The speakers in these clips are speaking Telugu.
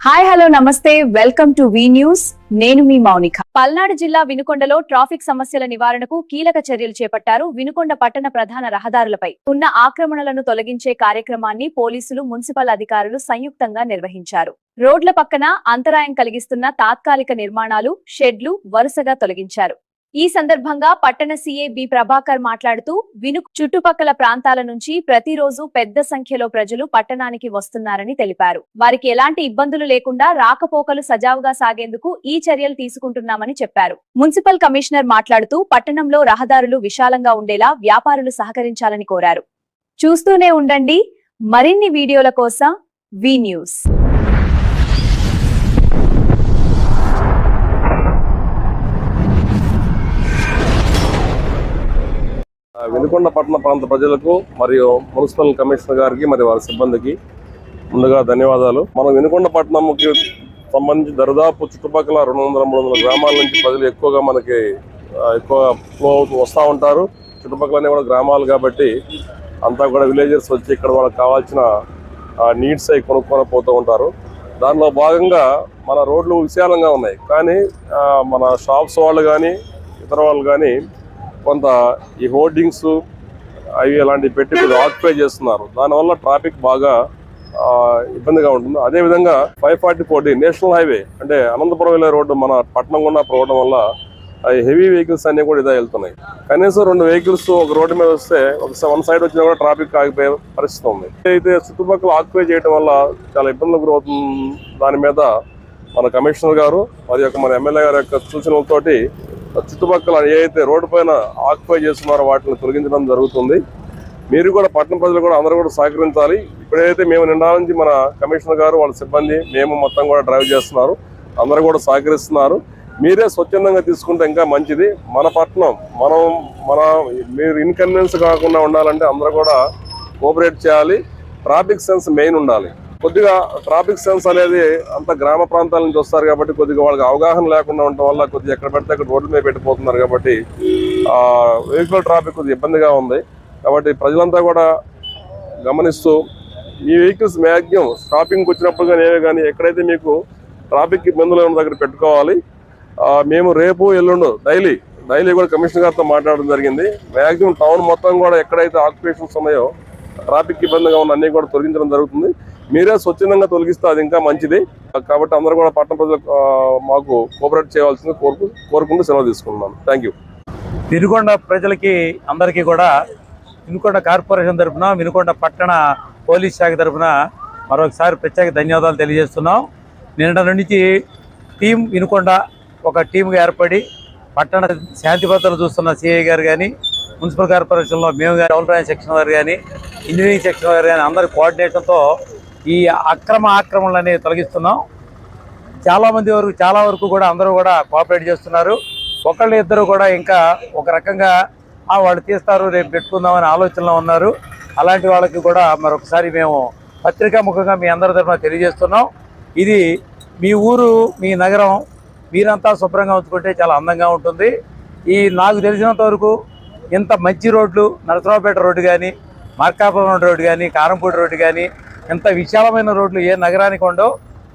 హాయ్ హలో నమస్తే వెల్కమ్ టు వి న్యూస్. నేను మీ మౌనిక. పల్నాడు జిల్లా వినుకొండలో ట్రాఫిక్ సమస్యల నివారణకు కీలక చర్యలు చేపట్టారు. వినుకొండ పట్టణ ప్రధాన రహదారులపై ఉన్న ఆక్రమణలను తొలగించే కార్యక్రమాన్ని పోలీసులు, మున్సిపల్ అధికారులు సంయుక్తంగా నిర్వహించారు. రోడ్ల పక్కన అంతరాయం కలిగిస్తున్న తాత్కాలిక నిర్మాణాలు, షెడ్లు వరుసగా తొలగించారు. ఈ సందర్భంగా పట్టణ సీఏ బి ప్రభాకర్ మాట్లాడుతూ చుట్టుపక్కల ప్రాంతాల నుంచి ప్రతిరోజు పెద్ద సంఖ్యలో ప్రజలు పట్టణానికి వస్తున్నారని తెలిపారు. వారికి ఎలాంటి ఇబ్బందులు లేకుండా రాకపోకలు సజావుగా సాగేందుకు ఈ చర్యలు తీసుకుంటున్నామని చెప్పారు. మున్సిపల్ కమిషనర్ మాట్లాడుతూ పట్టణంలో రహదారులు విశాలంగా ఉండేలా వ్యాపారులు సహకరించాలని కోరారు. చూస్తూనే ఉండండి మరిన్ని వీడియోల కోసం వి న్యూస్. వినుకొండ పట్టణ ప్రాంత ప్రజలకు మరియు మున్సిపల్ కమిషనర్ గారికి మరియు వారి సిబ్బందికి ముందుగా ధన్యవాదాలు. మనం వినుకొండ పట్టణంకి సంబంధించి దరిదాపు చుట్టుపక్కల 200-300 గ్రామాల నుంచి ప్రజలు ఎక్కువగా మనకి ఫ్లో వస్తూ ఉంటారు. చుట్టుపక్కలనే కూడా గ్రామాలు కాబట్టి అంతా కూడా విలేజర్స్ వచ్చి ఇక్కడ వాళ్ళకి కావాల్సిన నీడ్స్ అవి కొనుక్కొని పోతూ ఉంటారు. దానిలో భాగంగా మన రోడ్లు విశాలంగా ఉన్నాయి, కానీ మన షాప్స్ వాళ్ళు కానీ ఇతర వాళ్ళు కానీ కొంత ఈ హోర్డింగ్స్ అవి అలాంటివి పెట్టి ఆక్యుపై చేస్తున్నారు. దానివల్ల ట్రాఫిక్ బాగా ఇబ్బందిగా ఉంటుంది. అదేవిధంగా 544D నేషనల్ హైవే అంటే అనంతపురం వెళ్ళే రోడ్డు మన పట్టణం గుండా పోవడం వల్ల హెవీ వెహికల్స్ అన్నీ కూడా ఇదే వెళ్తున్నాయి. కనీసం 2 వెహికల్స్ ఒక రోడ్డు మీద వస్తే వన్ సైడ్ వచ్చినా కూడా ట్రాఫిక్ ఆగిపోయే పరిస్థితి ఉంది. అయితే చుట్టుపక్కల ఆక్యుపై చేయడం వల్ల చాలా ఇబ్బందులు గురవుతుంది. దాని మీద మన కమిషనర్ గారు మరియు మన ఎమ్మెల్యే గారి యొక్క సూచనలతోటి చుట్టుపక్కల ఏదైతే రోడ్డు పైన ఆక్యుపై చేస్తున్నారో వాటిని తొలగించడం జరుగుతుంది. మీరు కూడా పట్టణ ప్రజలు కూడా అందరూ కూడా సహకరించాలి. ఇప్పుడైతే మేము నిండా నుంచి మన కమిషనర్ గారు వాళ్ళ సిబ్బంది మేము మొత్తం కూడా డ్రైవ్ చేస్తున్నారు, అందరూ కూడా సహకరిస్తున్నారు. మీరే స్వచ్ఛందంగా తీసుకుంటే ఇంకా మంచిది. మన పట్టణం మీరు ఇన్కన్వీనియన్స్ కాకుండా ఉండాలంటే అందరూ కూడా కోఆపరేట్ చేయాలి. ట్రాఫిక్ సెన్స్ మెయిన్ ఉండాలి. కొద్దిగా ట్రాఫిక్ సెన్స్ అనేది అంత గ్రామ ప్రాంతాల నుంచి వస్తారు కాబట్టి కొద్దిగా వాళ్ళకి అవగాహన లేకుండా ఉండటం వల్ల కొద్దిగా ఎక్కడ పెడితే అక్కడ రోడ్ల మీద పెట్టిపోతున్నారు కాబట్టి వెహికల్ ట్రాఫిక్ కొద్దిగా ఇబ్బందిగా ఉంది. కాబట్టి ప్రజలంతా కూడా గమనిస్తూ మీ వెహికల్స్ మ్యాక్సిమం షాపింగ్కి వచ్చినప్పుడు కానీ ఏవే కానీ ఎక్కడైతే మీకు ట్రాఫిక్ ఇబ్బందులు ఉన్న దగ్గర పెట్టుకోవాలి. మేము రేపు ఎల్లుండు డైలీ కూడా కమిషనర్ గారితో మాట్లాడడం జరిగింది. మ్యాక్సిమం టౌన్ మొత్తం కూడా ఎక్కడైతే ఆక్యుపేషన్స్ ఉన్నాయో ట్రాఫిక్ ఇబ్బందిగా ఉన్న అన్ని కూడా తొలగించడం జరుగుతుంది. మీరే స్వచ్ఛందంగా తొలగిస్తే అది ఇంకా మంచిది. కాబట్టి అందరూ కూడా పట్టణ ప్రజలు మాకు కోఆపరేట్ చేయవలసింది కోరుకుంటూ సెలవు తీసుకుంటున్నాను. Thank you. వినుకొండ ప్రజలకి అందరికీ కూడా వినుకొండ కార్పొరేషన్ తరఫున, వినుకొండ పట్టణ పోలీస్ శాఖ తరఫున మరొకసారి ప్రత్యేక ధన్యవాదాలు తెలియజేస్తున్నాం. నిన్న నుంచి టీం వినుకొండ ఒక టీంగా ఏర్పడి పట్టణ శాంతి భద్రతలు చూస్తున్న సిఐ గారు కానీ, మున్సిపల్ కార్పొరేషన్లో మేము కానీ, డెవలప్మెంట్ సెక్షన్ వారు కానీ, ఇంజనీరింగ్ సెక్షన్ వారు కానీ అందరి కోఆర్డినేషన్తో ఈ ఆక్రమణలు అనేవి తొలగిస్తున్నాం. చాలా వరకు కూడా అందరూ కూడా కోఆపరేట్ చేస్తున్నారు. ఒకళ్ళు ఇద్దరు కూడా ఇంకా ఒక రకంగా వాళ్ళు తీస్తారు రేపు పెట్టుకుందామని ఆలోచనలో ఉన్నారు. అలాంటి వాళ్ళకి కూడా మరొకసారి మేము పత్రికాముఖంగా మీ అందరి తరఫున తెలియజేస్తున్నాం. ఇది మీ ఊరు, మీ నగరం మీరంతా శుభ్రంగా ఉంచుకుంటే చాలా అందంగా ఉంటుంది. నాకు తెలిసినంత వరకు ఇంత మంచి రోడ్లు నరసరావుపేట రోడ్డు కానీ, మార్కాపురం రోడ్డు కానీ, కారంపూడి రోడ్డు కానీ ఎంత విశాలమైన రోడ్లు ఏ నగరానికి ఉండో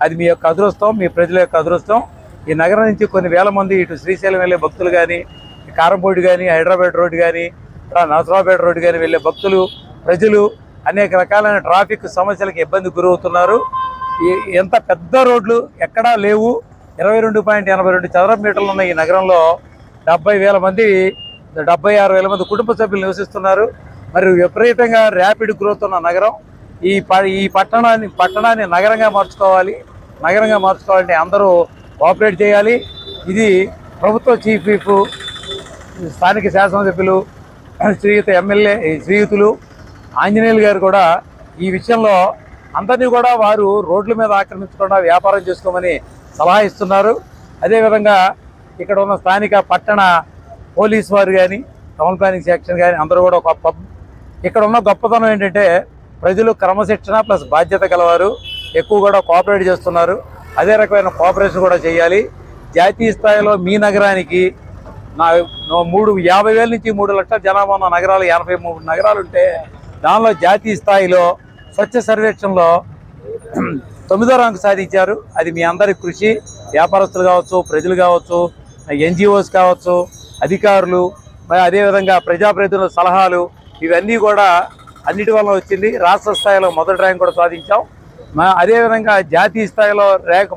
అది మీ యొక్క అదృష్టం, మీ ప్రజల యొక్క అదృష్టం. ఈ నగరం నుంచి కొన్ని వేల మంది ఇటు శ్రీశైలం వెళ్ళే భక్తులు కానీ, కారంపూడి కానీ, హైదరాబాద్ రోడ్డు కానీ, నరసరావుపేట రోడ్డు కానీ వెళ్ళే భక్తులు, ప్రజలు అనేక రకాలైన ట్రాఫిక్ సమస్యలకు ఇబ్బంది గురవుతున్నారు. ఎంత పెద్ద రోడ్లు ఎక్కడా లేవు. 22.82 చదరపు మీటర్లు ఉన్న ఈ నగరంలో 70,000 మంది 76,000 మంది కుటుంబ సభ్యులు నివసిస్తున్నారు. మరి విపరీతంగా ర్యాపిడ్ గ్రోత్ ఉన్న నగరం. ఈ పట్టణాన్ని నగరంగా మార్చుకోవాలంటే అందరూ కోఆపరేట్ చేయాలి. ఇది ప్రభుత్వ చీఫ్ విప్, స్థానిక శాసనసభ్యులు, శ్రీయుతులు ఆంజనేయులు గారు కూడా ఈ విషయంలో అందరినీ కూడా వారు రోడ్ల మీద ఆక్రమించకుండా వ్యాపారం చేసుకోమని సలహా ఇస్తున్నారు. అదేవిధంగా ఇక్కడ ఉన్న స్థానిక పట్టణ పోలీసు వారు కానీ, టౌన్ ప్లానింగ్ సెక్షన్ కానీ అందరూ కూడా ఇక్కడ ఉన్న గొప్పతనం ఏంటంటే ప్రజలు క్రమశిక్షణ ప్లస్ బాధ్యత గలవారు, ఎక్కువ కూడా కోఆపరేట్ చేస్తున్నారు. అదే రకమైన కోఆపరేషన్ కూడా చేయాలి. జాతీయ స్థాయిలో మీ నగరానికి 50,000 నుంచి 3 లక్షల జనాభా ఉన్న నగరాలు 83 నగరాలు ఉంటే దానిలో జాతీయ స్థాయిలో స్వచ్ఛ సర్వేక్షణలో 9వ ర్యాంకు సాధించారు. అది మీ అందరి కృషి, వ్యాపారస్తులు కావచ్చు, ప్రజలు కావచ్చు, ఎన్జిఓస్ కావచ్చు, అధికారులు, మరి అదేవిధంగా ప్రజాప్రతినిధుల సలహాలు, ఇవన్నీ కూడా అన్నిటి వల్ల వచ్చింది. రాష్ట్ర స్థాయిలో మొదటి ర్యాంక్ కూడా సాధించాం. అదేవిధంగా జాతీయ స్థాయిలో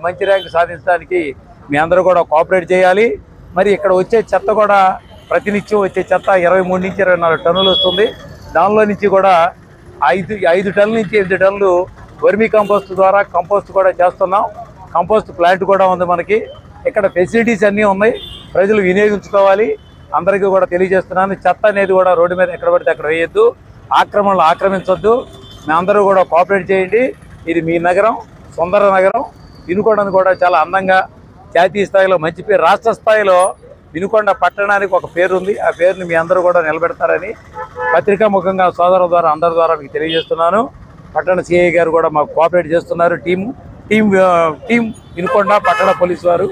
మంచి ర్యాంకు సాధించడానికి మీ అందరూ కూడా కోఆపరేట్ చేయాలి. మరి ఇక్కడ వచ్చే చెత్త కూడా ప్రతినిత్యం వచ్చే చెత్త 23 నుంచి 24 టన్నులు వస్తుంది. దానిలో నుంచి కూడా 5 టన్నుల నుంచి 8 టన్నులు వర్మీ కంపోస్ట్ ద్వారా కంపోస్ట్ కూడా చేస్తున్నాం. కంపోస్ట్ ప్లాంట్ కూడా ఉంది మనకి. ఇక్కడ ఫెసిలిటీస్ అన్నీ ఉన్నాయి, ప్రజలు వినియోగించుకోవాలి. అందరికీ కూడా తెలియజేస్తున్నాను, చెత్త అనేది కూడా రోడ్డు మీద ఎక్కడ పడితే అక్కడ వేయొద్దు, ఆక్రమణలు ఆక్రమించొద్దు. మేమందరూ కూడా కోఆపరేట్ చేయండి. ఇది మీ నగరం, సుందర నగరం. వినుకొండను కూడా చాలా అందంగా జాతీయ స్థాయిలో మంచి పేరు, రాష్ట్ర స్థాయిలో వినుకొండ పట్టణానికి ఒక పేరు ఉంది. ఆ పేరుని మీ అందరూ కూడా నిలబెడతారని పత్రికా ముఖంగా సోదరుల ద్వారా అందరి ద్వారా మీకు తెలియజేస్తున్నాను. పట్టణ సిఐ గారు కూడా మాకు కోఆపరేట్ చేస్తున్నారు. టీం వినుకొండ పట్టణ పోలీసు వారు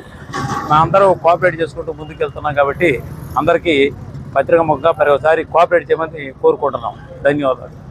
మా అందరూ కోఆపరేట్ చేసుకుంటూ ముందుకు వెళ్తున్నాం. కాబట్టి అందరికీ పత్రికా ముఖంగా మరోసారి కోఆపరేట్ చేయమని కోరుకుంటున్నాం. ధన్యవాదాలు.